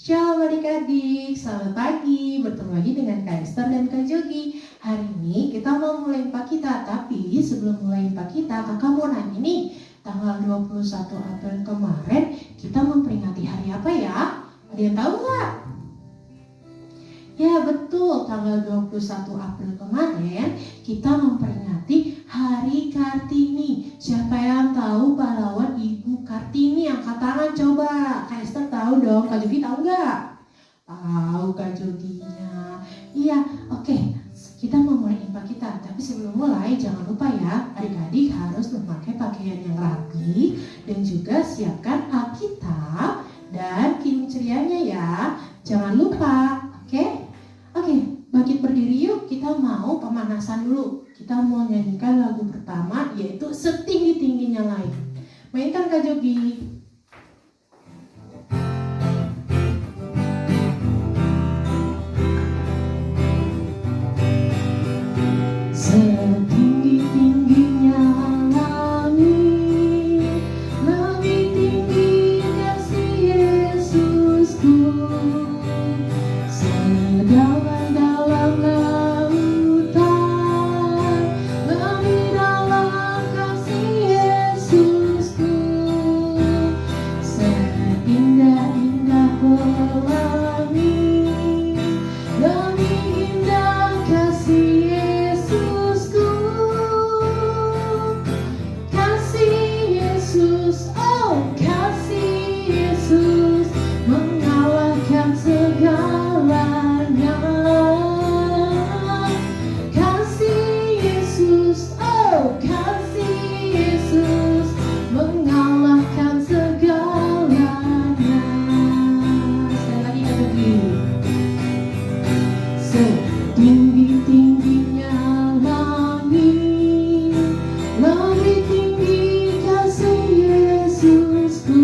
Shalom adik-adik, selamat pagi. Bertemu lagi dengan Kak Esther dan Kak Jogi. Hari ini kita mau mulai IPA kita, tapi sebelum mulai IPA kita, kakak mau nanya nih, tanggal 21 April kemarin kita memperingati hari apa ya? Ada yang tahu nggak? Ya betul, tanggal 21 April kemarin kita memperingati Hari Kartini. Siapa yang tahu pahlawan Ibu Kartini? Angkat tangan coba. Kak Esther tahu dong, Kak Jogi tahu nggak? Tahu Kak Joginya. Iya, oke. Kita mau mulai IPA kita, tapi sebelum mulai jangan lupa ya, adik-adik harus memakai pakaian yang rapi dan juga siapkan Alkitab dan kirim cerianya ya. Jangan lupa, oke? Oke, bangkit berdiri yuk, kita mau pemanasan dulu. Kita mau nyanyikan lagu pertama yaitu Setinggi-tingginya Langit. Mainkan Kak Jogi. Setinggi-tingginya langit, lebih tinggi kasih Yesusku. Sedalam-dalam lautan, lebih dalam kasih Yesusku. Seindah-indah pelangi, lebih indah kasih Yesusku. Kasih Yesus, oh kasih Yesus, mengalahkan segalanya. Kasih Yesus, oh kasih Yesus, mengalahkan segalanya. Sekali lagi Kak Jogi. Setinggi-tingginya langit, lebih tinggi kasih Yesusku.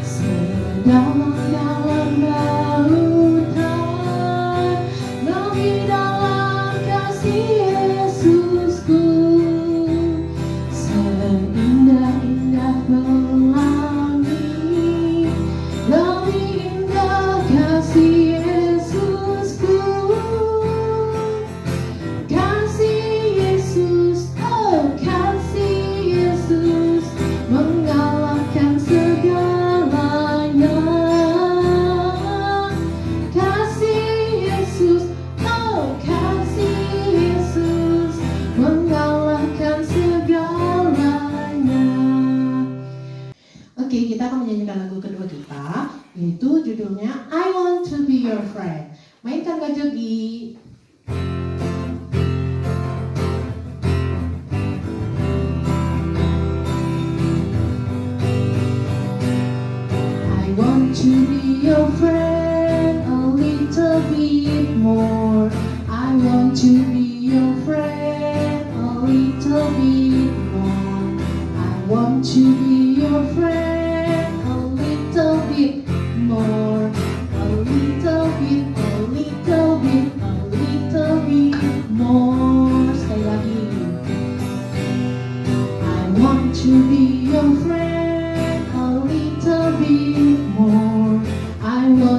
Sedalam-dalam lautan, lebih dalam kasih Yesusku. Seindah-indah pelangi, lebih indah kasih Yesusku. Kasih Yesus, oh kasih Yesus, mengalahkan segalanya. Kasih Yesus, oh kasih Yesus, mengalahkan segalanya. Oke, kita akan menyanyikan lagu kedua kita, yaitu judulnya I Want to Be Your Friend. Mainkan Kak Jogi. I want to be your friend a little bit more. I want to be your friend a little bit more. I want to be your friend a little bit more. A little bit, a little bit, a little bit more. Sekali lagi. I want to be your friend a little bit more. I want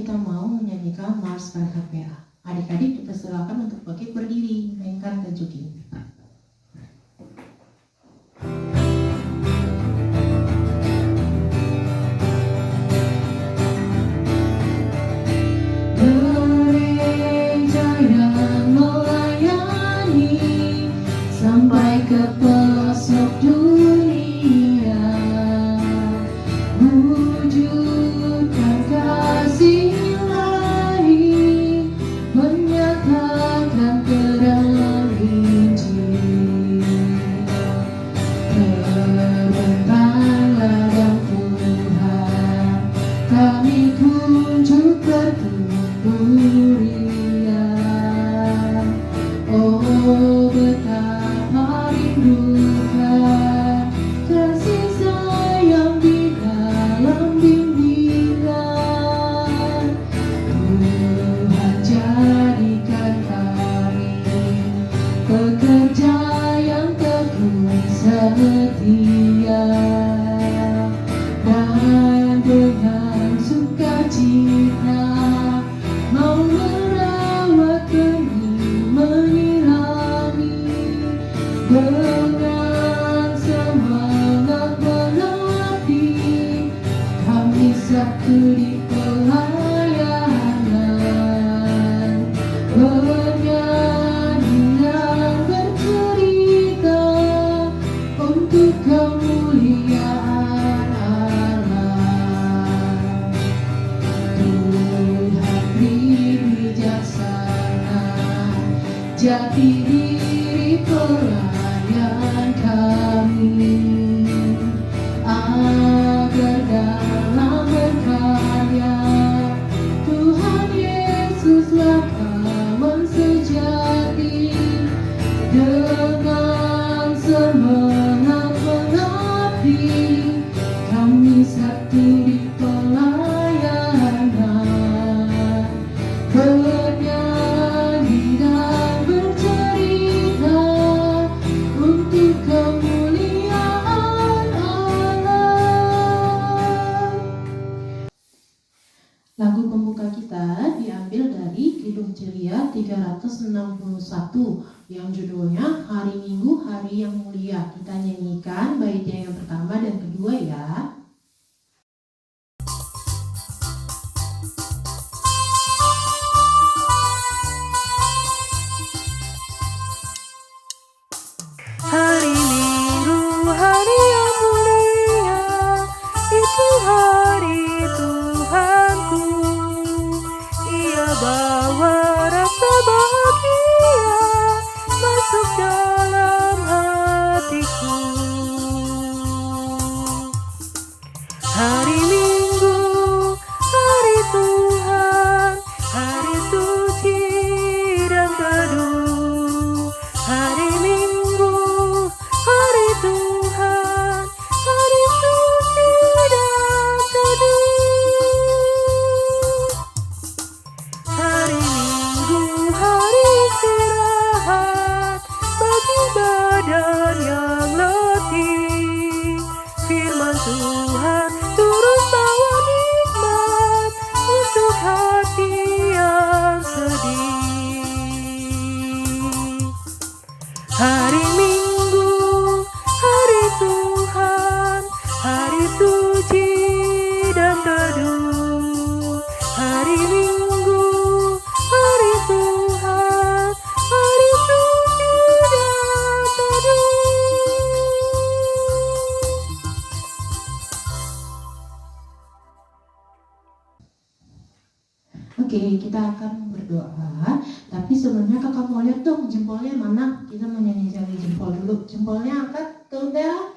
kita mau menyanyikan Mars Capella. Adik-adik dipersilakan untuk bangkit berdiri, mainkan Kak Jogi. Gereja yang melayani sampai ke pelosok dunia, wujudkan kasih ilahi, menyatakan terang Injil. Terbentanglah dan Tuhan, kami kunjung bertumbuh ria. Oh, betapa rindukan kasih sayang di dalam bimbingan. Tuhan jadikan kami pekerja yang tekun setia, dan dengan sukacita mau merawat benih, menyirami dengan semangat mengabdi. Kami satu di pelayanan, bernyanyi dan bercerita untuk kemuliaan Allah. Tuhan beri bijaksana, jati diri pelayan kami, agar dalam berkarya Tuhan Yesuslah kawan sejati. Dengan semangat mengabdi, kami satu di pelayanan, bernyanyi dan bercerita untuk kemuliaan Allah. Lagu pembuka kita diambil dari Kidung Ceria 361 yang judulnya Hari Minggu Hari yang Mulia. Kita nyanyikan baitnya yang pertama dan kedua ya. Hari Minggu, hari yang mulia, itu hari Tuhanku. Ia bawa rasa bahagia masuk dalam hatiku. Hari Minggu, hari Tuhan, hari suci dan teduh. Hari Minggu, hari Tuhan, hari suci dan teduh. Hari Minggu, hari istirahat bagi badan yang letih. Firman Tuhan turut bawa nikmat untuk hati yang sedih. Hari Minggu, hari Tuhan, hari suci dan teduh. Hari Minggu, hari Tuhan, hari suci dan teduh. Oke, kita akan berdoa. Tapi sebelumnya kakak mau lihat dong jempolnya mana? Kita mau nyanyi jempol dulu. Jempolnya angkat, tuh udah.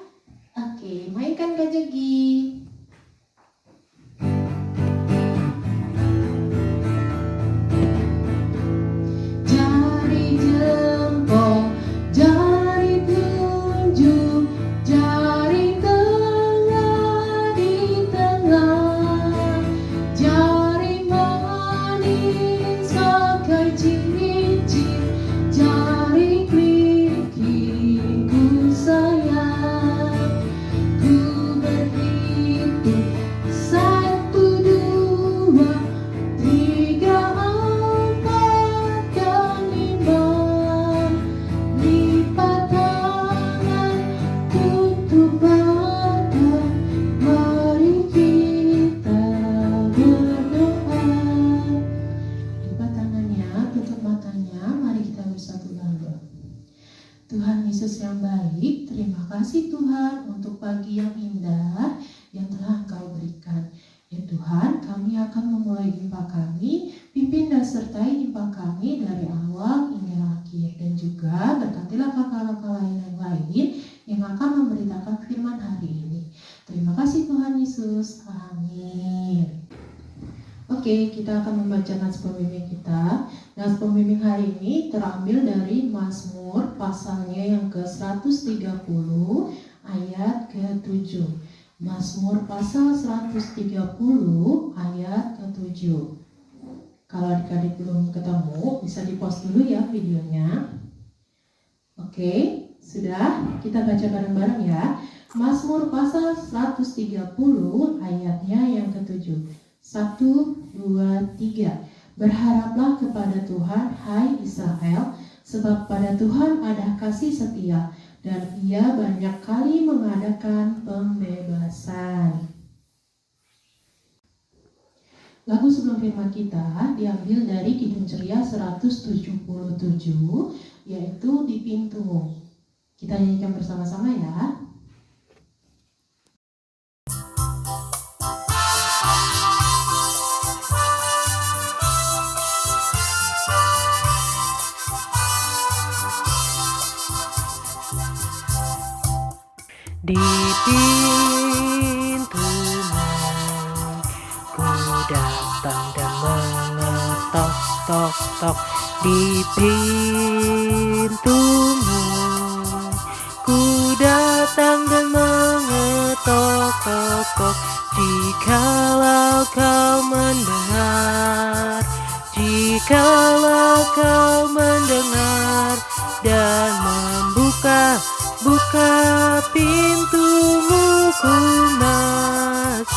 Oke, mainkan Kak Jogi. Jari jempol, jari tunjuk, jari tengah di tengah, jari manis pakai cincin, jari kelingking ku sayang. Tuhan Yesus yang baik, terima kasih Tuhan untuk pagi yang indah yang telah Engkau berikan. Ya Tuhan, kami akan memulai impa kami, pimpin dan sertai impa kami dari awal hingga akhir. Dan juga berkatilah kakak-kakak lain yang lain yang akan memberitakan firman hari ini. Terima kasih Tuhan Yesus, amin. Oke, kita akan membaca nas pembimbing kita. Nas pembimbing hari ini terambil dari Mazmur pasalnya yang ke-130 ayat ke-7. Mazmur pasal 130 ayat ke-7. Kalau adik-adik belum ketemu, bisa di-pause dulu ya videonya. Oke, sudah? Kita baca bareng-bareng ya. Mazmur pasal 130 ayatnya yang ke-7. 1, 2, 3. Berharaplah kepada Tuhan, hai Israel, sebab pada Tuhan ada kasih setia, dan Ia banyak kali mengadakan pembebasan. Lagu sebelum firman kita diambil dari Kidung Ceria 177, yaitu Di Pintumu. Kita nyanyikan bersama-sama ya. Di pintumu ku datang dan mengetok tok tok. Di pintumu ku datang dan mengetok tok tok. Jikalau kau mendengar, jikalau kau mendengar dan membuka pintumu, ku masuklah.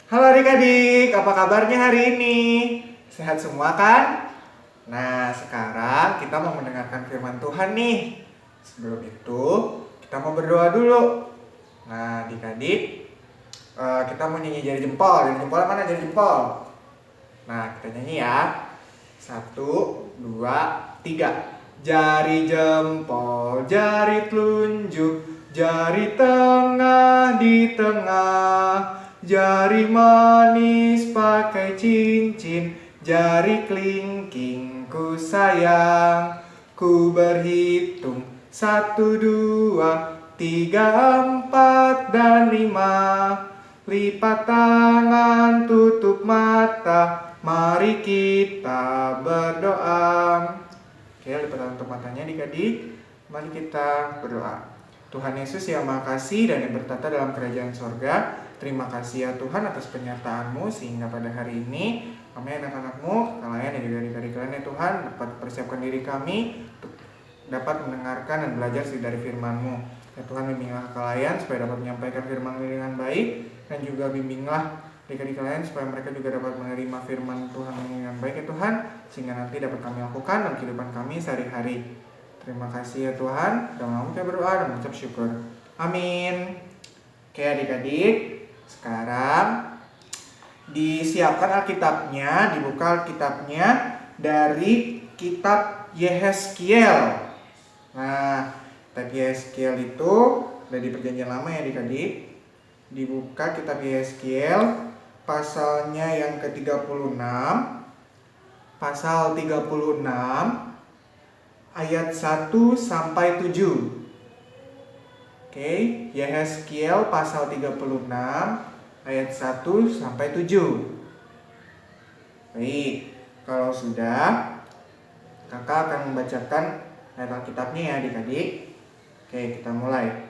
Halo adik-adik, apa kabarnya hari ini? Sehat semua kan? Nah, sekarang kita mau mendengarkan firman Tuhan nih. Sebelum itu, kita mau berdoa dulu. Nah, adik-adik, kita mau nyanyi jari jempol. Jari jempol mana jari jempol? Nah, kita nyanyi ya. 1, 2, 3. Jari jempol, jari telunjuk, jari tengah di tengah, jari manis pakai cincin, jari kelingking ku sayang. Ku berhitung 1, 2, 3, 4, dan 5. Lipat tangan, tutup mata, mari kita berdoa. Oke, lipat tangan, tutup matanya adik-adik. Mari kita berdoa. Tuhan Yesus yang Maha Kasih dan yang bertata dalam kerajaan sorga, terima kasih ya Tuhan atas penyertaan-Mu sehingga pada hari ini kami anak-anak-Mu, kalian dan juga adik-adik kalian ya Tuhan, dapat persiapkan diri kami untuk dapat mendengarkan dan belajar dari firman-Mu. Ya Tuhan, bimbinglah kalian supaya dapat menyampaikan firman-Mu dengan baik, dan juga bimbinglah adik-adik kalian supaya mereka juga dapat menerima firman Tuhan dengan baik ya Tuhan, sehingga nanti dapat kami lakukan dalam kehidupan kami sehari-hari. Terima kasih ya Tuhan. Dalam nama kami berdoa dan mengucap syukur. Amin. Oke adik-adik, sekarang disiapkan Alkitabnya, dibuka Alkitabnya dari kitab Yehezkiel. Nah, kitab Yehezkiel itu ada di Perjanjian Lama ya adik-adik. Dibuka kitab Yehezkiel pasalnya yang ke-36, pasal 36 ayat 1 sampai 7. Oke, Yehezkiel pasal 36 ayat 1 sampai 7. Baik, kalau sudah, kakak akan membacakan ayat Alkitabnya ya adik-adik. Oke, kita mulai.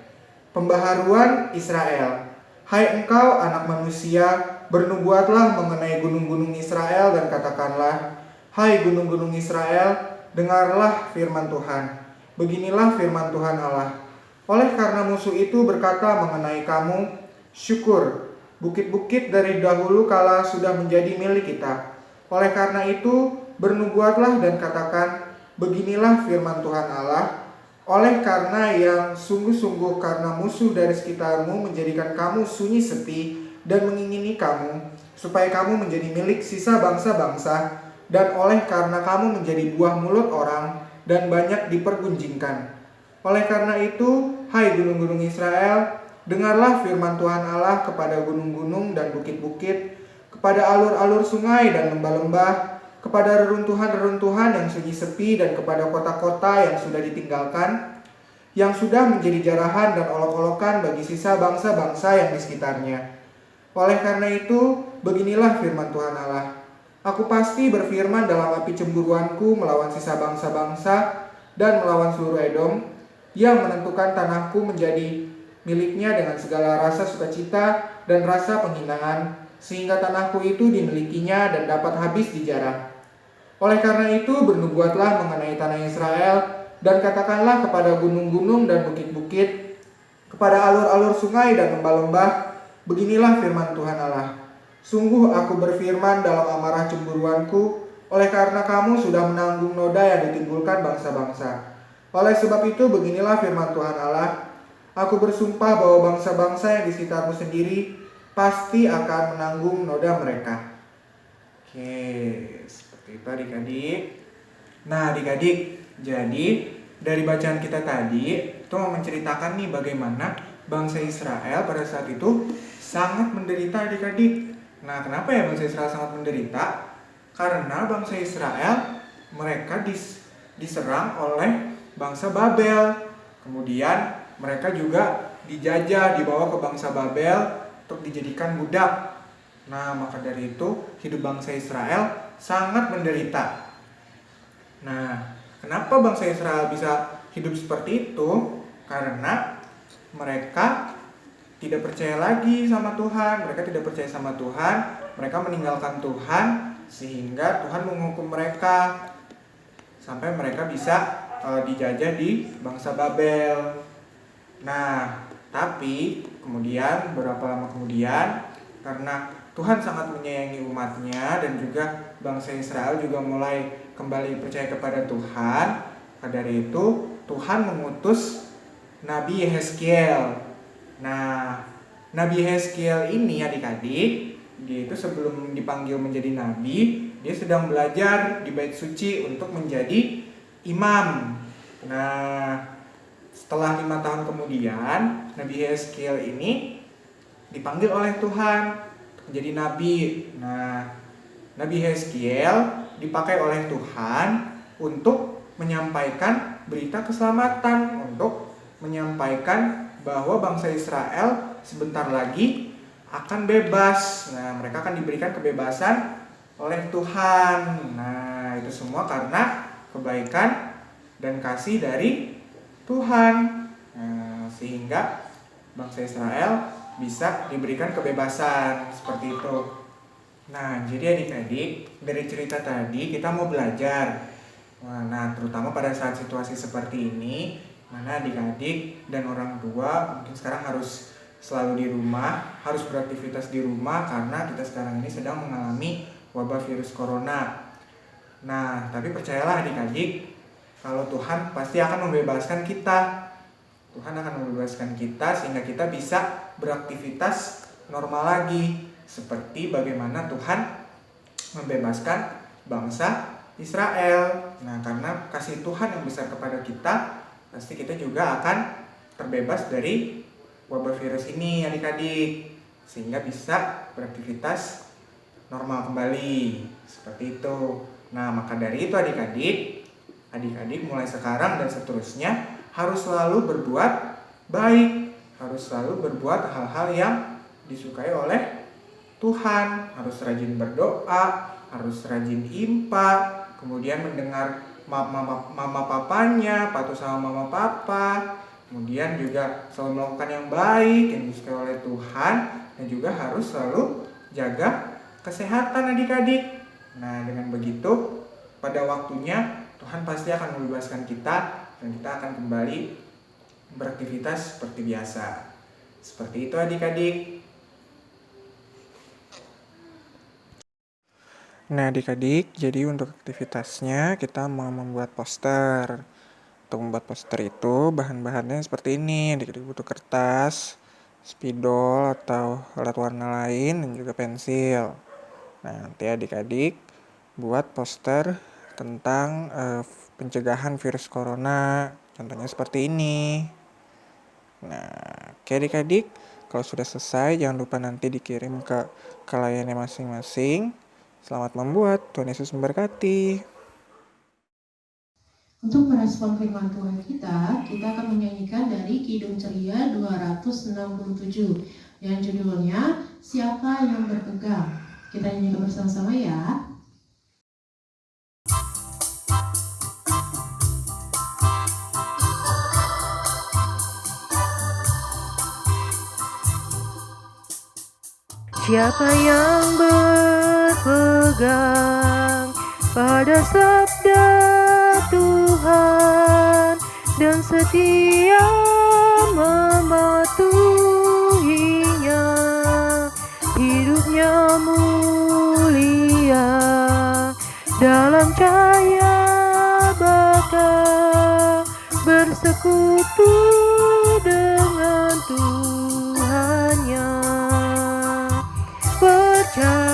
Pembaharuan Israel. Hai engkau anak manusia, bernubuatlah mengenai gunung-gunung Israel dan katakanlah, hai gunung-gunung Israel, dengarlah firman Tuhan. Beginilah firman Tuhan Allah. Oleh karena musuh itu berkata mengenai kamu, syukur, bukit-bukit dari dahulu kala sudah menjadi milik kita. Oleh karena itu, bernubuatlah dan katakan, beginilah firman Tuhan Allah, oleh karena yang sungguh-sungguh karena musuh dari sekitarmu menjadikan kamu sunyi sepi dan mengingini kamu, supaya kamu menjadi milik sisa bangsa-bangsa, dan oleh karena kamu menjadi buah mulut orang dan banyak dipergunjingkan. Oleh karena itu, hai gunung-gunung Israel, dengarlah firman Tuhan Allah kepada gunung-gunung dan bukit-bukit, kepada alur-alur sungai dan lembah-lembah, kepada reruntuhan-reruntuhan yang sunyi sepi, dan kepada kota-kota yang sudah ditinggalkan, yang sudah menjadi jarahan dan olok-olokan bagi sisa bangsa-bangsa yang di sekitarnya. Oleh karena itu, beginilah firman Tuhan Allah, aku pasti berfirman dalam api cemburuanku melawan sisa bangsa-bangsa dan melawan seluruh Edom, yang menentukan tanahku menjadi miliknya dengan segala rasa sukacita dan rasa penghinaan, sehingga tanahku itu dimilikinya dan dapat habis dijarah. Oleh karena itu, bernubuatlah mengenai tanah Israel, dan katakanlah kepada gunung-gunung dan bukit-bukit, kepada alur-alur sungai dan lembah-lembah, beginilah firman Tuhan Allah, sungguh aku berfirman dalam amarah cemburuanku, oleh karena kamu sudah menanggung noda yang ditimbulkan bangsa-bangsa. Oleh sebab itu, beginilah firman Tuhan Allah, aku bersumpah bahwa bangsa-bangsa yang di sekitarmu sendiri pasti akan menanggung noda mereka. Oke, seperti itu adik-adik. Nah adik-adik, jadi dari bacaan kita tadi itu mau menceritakan nih bagaimana bangsa Israel pada saat itu sangat menderita adik-adik. Nah kenapa ya bangsa Israel sangat menderita? Karena bangsa Israel mereka diserang oleh bangsa Babel. Kemudian mereka juga dijajah, dibawa ke bangsa Babel untuk dijadikan budak. Nah, maka dari itu hidup bangsa Israel sangat menderita. Nah, kenapa bangsa Israel bisa hidup seperti itu? Karena mereka tidak percaya lagi sama Tuhan. Mereka tidak percaya sama Tuhan. Mereka meninggalkan Tuhan sehingga Tuhan menghukum mereka sampai mereka bisa dijajah di bangsa Babel. Nah, tapi kemudian beberapa lama kemudian, karena Tuhan sangat menyayangi umatnya dan juga bangsa Israel juga mulai kembali percaya kepada Tuhan, maka dari itu Tuhan mengutus Nabi Yehezkiel. Nah, Nabi Yehezkiel ini adik-adik, dia itu sebelum dipanggil menjadi nabi, dia sedang belajar di bait suci untuk menjadi imam. Nah, setelah 5 tahun kemudian, Nabi Yehezkiel ini dipanggil oleh Tuhan untuk menjadi nabi. Nah, Nabi Yehezkiel dipakai oleh Tuhan untuk menyampaikan berita keselamatan, untuk menyampaikan bahwa bangsa Israel sebentar lagi akan bebas. Nah, mereka akan diberikan kebebasan oleh Tuhan. Nah, itu semua karena kebaikan dan kasih dari Tuhan. Nah, sehingga bangsa Israel bisa diberikan kebebasan seperti itu. Nah, jadi adik-adik, dari cerita tadi kita mau belajar. Nah, terutama pada saat situasi seperti ini, mana adik-adik dan orang tua mungkin sekarang harus selalu di rumah, harus beraktivitas di rumah karena kita sekarang ini sedang mengalami wabah virus corona. Nah, tapi percayalah adik-adik, kalau Tuhan pasti akan membebaskan kita. Tuhan akan membebaskan kita sehingga kita bisa beraktivitas normal lagi, seperti bagaimana Tuhan membebaskan bangsa Israel. Nah, karena kasih Tuhan yang besar kepada kita, pasti kita juga akan terbebas dari wabah virus ini adik-adik, sehingga bisa beraktivitas normal kembali, seperti itu. Nah, maka dari itu adik-adik mulai sekarang dan seterusnya harus selalu berbuat baik, harus selalu berbuat hal-hal yang disukai oleh Tuhan, harus rajin berdoa, harus rajin impa, kemudian mendengar mama papanya, patuh sama mama papa, kemudian juga selalu melakukan yang baik yang disukai oleh Tuhan, dan juga harus selalu jaga kesehatan adik-adik. Nah, dengan begitu pada waktunya Tuhan pasti akan membebaskan kita dan kita akan kembali beraktivitas seperti biasa. Seperti itu adik-adik. Nah, adik-adik, jadi untuk aktivitasnya kita mau membuat poster. Untuk membuat poster itu bahan-bahannya seperti ini. Adik-adik butuh kertas, spidol atau alat warna lain, dan juga pensil. Nah, nanti adik-adik buat poster tentang pencegahan virus corona. Contohnya seperti ini. Nah, oke adik-adik, kalau sudah selesai jangan lupa nanti dikirim ke layannya masing-masing. Selamat membuat, Tuhan Yesus memberkati. Untuk merespon firman Tuhan kita akan menyanyikan dari Kidung Ceria 267 yang judulnya Siapa yang Berpegang. Kita nyanyikan bersama-sama ya. Siapa yang berpegang pada sabda Tuhan dan setia mematuhinya, hidupnya mulia dalam cahaya baka, bersekutu dengan Tuhannya. Percayalah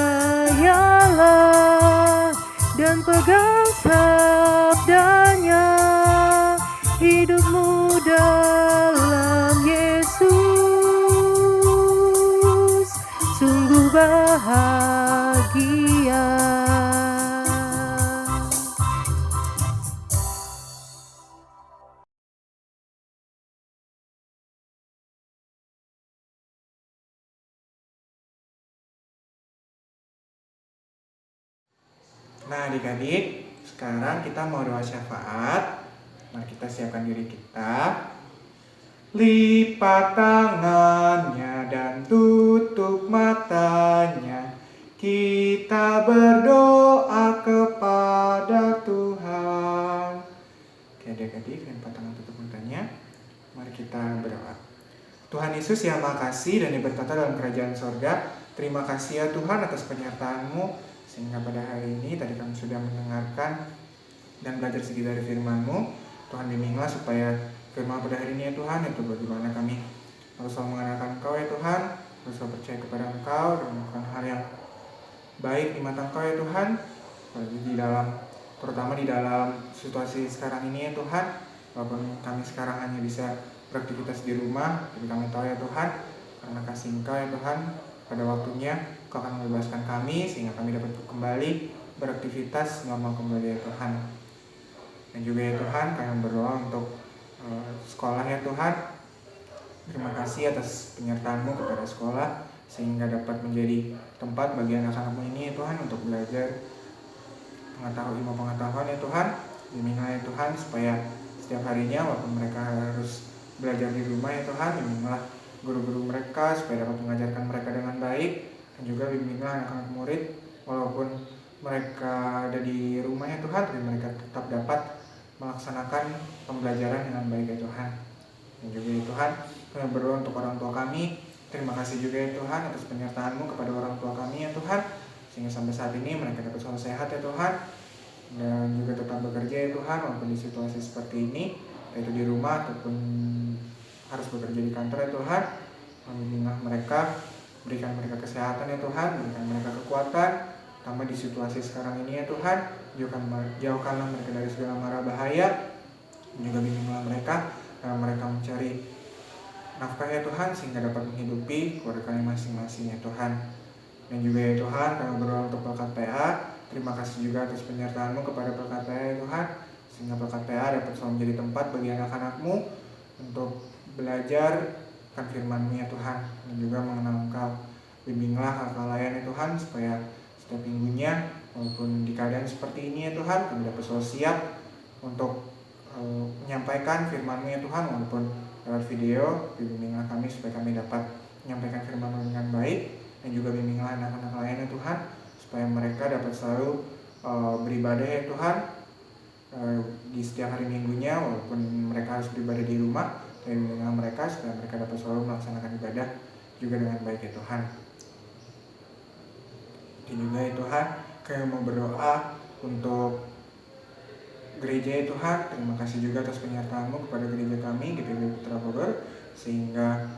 dan pegang sabdanya, hidupmu dalam Yesus sungguh bahagia. Nah adik-adik, sekarang kita mau doa syafaat. Mari kita siapkan diri kita. Lipat tangannya dan tutup matanya. Kita berdoa kepada Tuhan. Oke adik-adik, lipat tangan tutup matanya. Mari kita berdoa. Tuhan Yesus yang Maha Kasih dan yang bertata dalam kerajaan sorga, terima kasih ya Tuhan atas penyertaan-Mu, sehingga pada hari ini tadi kami sudah mendengarkan dan belajar sedikit dari firman-Mu. Tuhan bimbinglah supaya firman pada hari ini ya Tuhan, itu bagaimana kami harus selalu mengandalkan Engkau ya Tuhan, harus selalu percaya kepada Engkau dan melakukan hal yang baik di mata Engkau ya Tuhan, terutama di dalam situasi sekarang ini ya Tuhan. Walaupun kami sekarang hanya bisa beraktivitas di rumah, tapi kami tahu ya Tuhan, karena kasih Engkau ya Tuhan, pada waktunya Engkau akan membebaskan kami sehingga kami dapat kembali beraktivitas normal kembali ya Tuhan. Dan juga ya Tuhan, kami berdoa untuk sekolah ya Tuhan. Terima kasih atas penyertaan-Mu kepada sekolah, sehingga dapat menjadi tempat bagi anak-anak-Mu ini ya Tuhan untuk belajar ilmu pengetahuan ya Tuhan. Bimbinglah ya Tuhan supaya setiap harinya walaupun mereka harus belajar di rumah ya Tuhan, bimbinglah guru-guru mereka supaya dapat mengajarkan mereka dengan baik. Dan juga bimbinglah anak-anak murid walaupun mereka ada di rumah ya Tuhan, tapi mereka tetap dapat melaksanakan pembelajaran dengan baik ya Tuhan. Dan juga ya Tuhan, kami berdoa untuk orang tua kami. Terima kasih juga ya Tuhan atas penyertaan-Mu kepada orang tua kami ya Tuhan, sehingga sampai saat ini mereka dapat selalu sehat ya Tuhan, dan juga tetap bekerja ya Tuhan walaupun di situasi seperti ini, yaitu di rumah ataupun harus bekerja di kantor ya Tuhan. Bimbinglah mereka, berikan mereka kesehatan ya Tuhan, berikan mereka kekuatan, tambah di situasi sekarang ini ya Tuhan. Jauhkanlah mereka dari segala mara bahaya. Juga bimbinglah mereka dalam mereka mencari nafkah ya Tuhan, sehingga dapat menghidupi keluarga kami masing-masing ya Tuhan. Dan juga ya Tuhan, kami berdoa untuk Pelkat PA. Terima kasih juga atas penyertaan-Mu kepada Pelkat PA ya Tuhan, sehingga Pelkat PA dapat selalu menjadi tempat bagi anak-anak-Mu untuk belajar akan firman-Mu ya Tuhan, dan juga mengenal Engkau. Bimbinglah hal-hal lain ya Tuhan, supaya setiap minggunya walaupun di keadaan seperti ini ya Tuhan, kami dapat selalu siap untuk menyampaikan firman-Mu ya Tuhan, walaupun lewat video. Bimbinglah kami supaya kami dapat menyampaikan firman-Mu dengan baik. Dan juga bimbinglah anak-anak lain ya Tuhan, supaya mereka dapat selalu beribadah ya Tuhan di setiap hari minggunya, walaupun mereka harus beribadah di rumah. Dan bimbinglah mereka supaya mereka dapat selalu melaksanakan ibadah juga dengan baik ya Tuhan. Dan juga ya Tuhan, kami mau berdoa untuk gereja ya Tuhan. Terima kasih juga atas penyertaan-Mu kepada gereja kami, GPB Putra Bogor, sehingga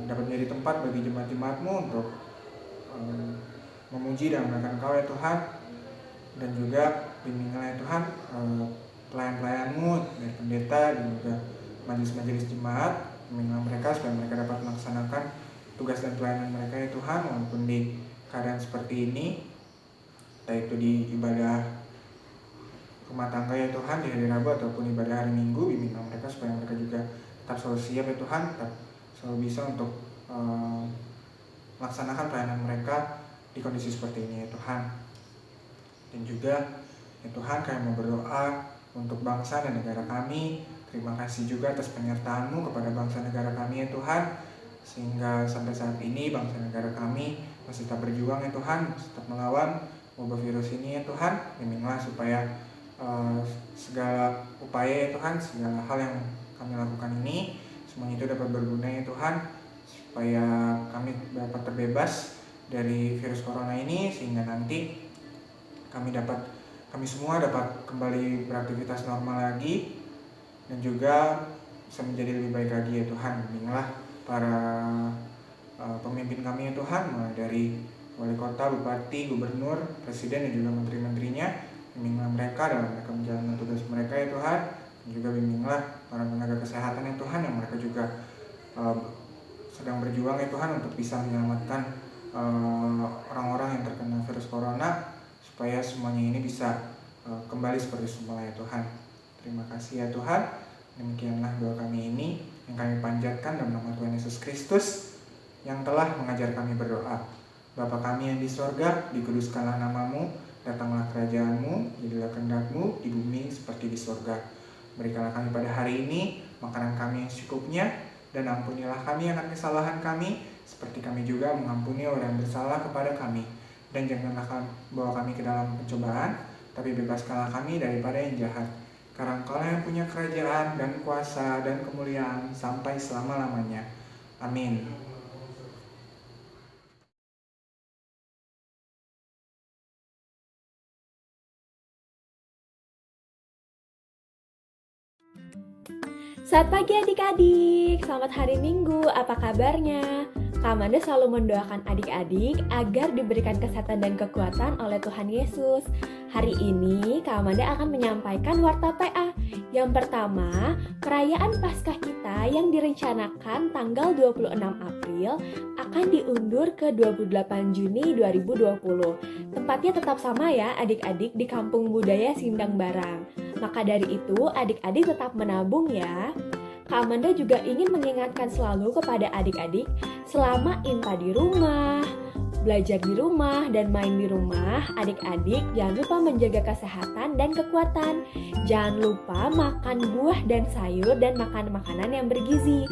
dapat menjadi tempat bagi jemaat-jemaat-Mu untuk memuji dan memuliakan Engkau ya Tuhan. Dan juga bimbinglah ya Tuhan pelayan-pelayan-Mu dari pendeta dan juga majelis-majelis jemaat, bimbinglah mereka supaya mereka dapat melaksanakan tugas dan pelayanan mereka ya Tuhan, walaupun di keadaan seperti ini, entah itu di ibadah rumah tangga ya Tuhan di hari Rabu ataupun ibadah hari Minggu. Bimbinglah mereka supaya mereka juga tetap selalu siap ya Tuhan, tetap selalu bisa untuk melaksanakan pelayanan mereka di kondisi seperti ini ya Tuhan. Dan juga ya Tuhan, kami mau berdoa untuk bangsa dan negara kami. Terima kasih juga atas penyertaan-Mu kepada bangsa negara kami ya Tuhan, sehingga sampai saat ini bangsa negara kami masih tetap berjuang ya Tuhan, masih tetap melawan wabah virus ini ya Tuhan. Bimbinglah supaya segala upaya ya Tuhan, segala hal yang kami lakukan ini, semuanya itu dapat berguna ya Tuhan, supaya kami dapat terbebas dari virus corona ini, sehingga nanti kami semua dapat kembali beraktivitas normal lagi, dan juga bisa menjadi lebih baik lagi ya Tuhan. Bimbinglah para pemimpin kami ya Tuhan, mulai dari wali kota, bupati, gubernur, presiden, dan juga menteri-menterinya. Bimbinglah mereka dalam mereka menjalankan tugas mereka ya Tuhan. Dan juga bimbinglah para tenaga kesehatan ya Tuhan, yang mereka juga sedang berjuang ya Tuhan untuk bisa menyelamatkan orang-orang yang terkena virus corona, supaya semuanya ini bisa kembali seperti semula ya Tuhan. Terima kasih ya Tuhan. Demikianlah doa kami ini yang kami panjatkan dalam nama Tuhan Yesus Kristus yang telah mengajar kami berdoa. Bapa kami yang di sorga, dikuduskanlah nama-Mu, datanglah kerajaan-Mu, jadilah kehendak-Mu di bumi seperti di sorga. Berikanlah kami pada hari ini makanan kami yang secukupnya, dan ampunilah kami akan kesalahan kami, seperti kami juga mengampuni orang yang bersalah kepada kami. Dan janganlah bawa kami ke dalam pencobaan, tapi bebaskanlah kami daripada yang jahat. Karena Engkau yang punya kerajaan dan kuasa dan kemuliaan sampai selama-lamanya. Amin. Selamat pagi adik-adik, selamat hari Minggu, apa kabarnya? Kak Amanda selalu mendoakan adik-adik agar diberikan kesehatan dan kekuatan oleh Tuhan Yesus. Hari ini Kak Amanda akan menyampaikan warta PA. Yang pertama, perayaan Paskah kita yang direncanakan tanggal 26 April akan diundur ke 28 Juni 2020. Tempatnya tetap sama ya adik-adik, di Kampung Budaya Sindang Barang. Maka dari itu adik-adik tetap menabung ya. Kak Amanda juga ingin mengingatkan selalu kepada adik-adik, selama IMPA di rumah, belajar di rumah, dan main di rumah, adik-adik jangan lupa menjaga kesehatan dan kekuatan. Jangan lupa makan buah dan sayur dan makan makanan yang bergizi.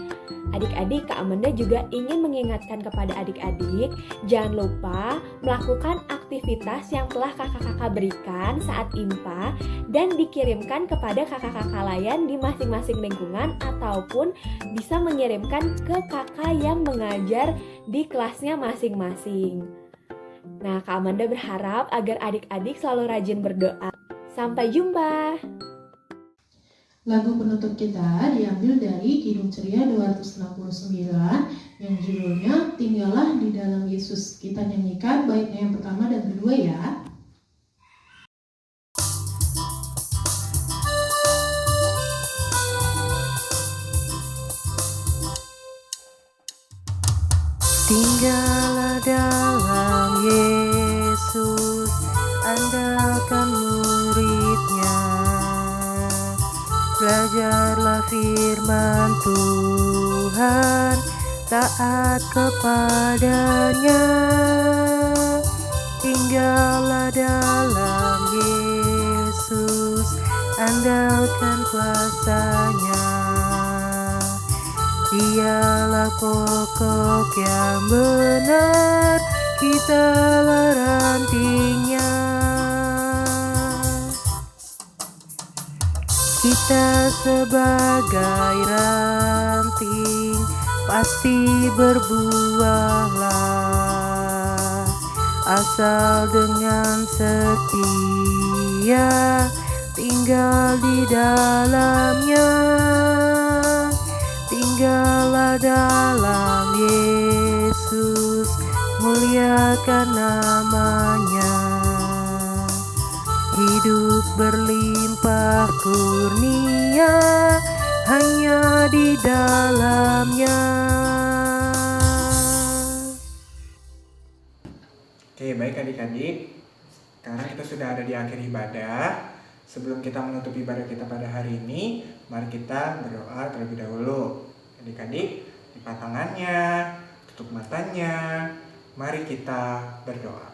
Adik-adik, Kak Amanda juga ingin mengingatkan kepada adik-adik, jangan lupa melakukan aktivitas yang telah kakak-kakak berikan saat IMPA dan dikirimkan kepada kakak-kakak lain di masing-masing lingkungan, ataupun bisa mengirimkan ke kakak yang mengajar di kelasnya masing-masing. Nah, Kak Amanda berharap agar adik-adik selalu rajin berdoa. Sampai jumpa! Lagu penutup kita diambil dari Kidung Ceria 269 yang judulnya Tinggallah di Dalam Yesus. Kita nyanyikan baitnya yang pertama dan kedua ya. Tinggallah dalam Yesus, andalkan muridnya. Belajarlah firman Tuhan, taat kepadanya. Tinggallah dalam Yesus, andalkan kuasanya. Dialah pokok yang benar, kitalah rantingnya. Kita sebagai ranting pasti berbuahlah asal dengan setia tinggal di dalamnya. Tinggallah dalam Yesus, muliakan namanya. Hidup berlimpah kurnia hanya di dalamnya. Oke, baik adik-adik. Sekarang kita sudah ada di akhir ibadah. Sebelum kita menutup ibadah kita pada hari ini, mari kita berdoa terlebih dahulu. Adik-adik, lipat tangannya, tutup matanya. Mari kita berdoa.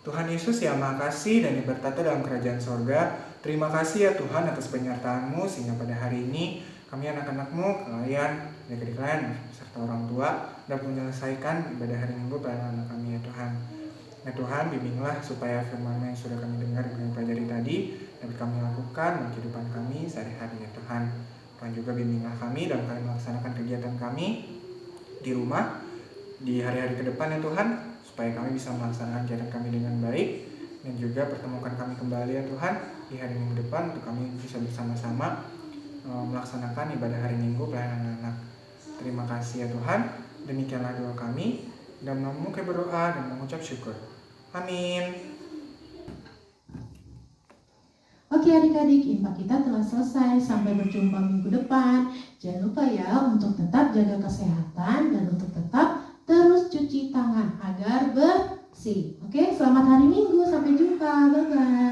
Tuhan Yesus yang Maha Kasih dan yang bertata dalam kerajaan sorga, terima kasih ya Tuhan atas penyertaan-Mu sehingga pada hari ini kami anak-anak-Mu, kalian, adik-adik kalian, serta orang tua dapat menyelesaikan ibadah hari Minggu pada anak kami ya Tuhan. Ya Tuhan, bimbinglah supaya firman yang sudah kami dengar dan kami pelajari tadi dapat kami lakukan dalam kehidupan kami sehari-hari ya Tuhan. Tuhan juga bimbinglah kami dalam kami melaksanakan kegiatan kami di rumah di hari-hari ke depan ya Tuhan, supaya kami bisa melaksanakan kegiatan kami dengan baik dan juga pertemukan kami kembali ya Tuhan di hari Minggu depan untuk kami bisa bersama-sama melaksanakan ibadah hari Minggu pelayanan anak-anak. Terima kasih ya Tuhan. Demikianlah doa kami. Dan nama-Mu kami berdoa dan mengucap syukur. Amin. Oke adik-adik, infak kita telah selesai. Sampai berjumpa minggu depan. Jangan lupa ya untuk tetap jaga kesehatan dan untuk tetap terus cuci tangan agar bersih. Oke, selamat hari Minggu. Sampai jumpa. Bye-bye.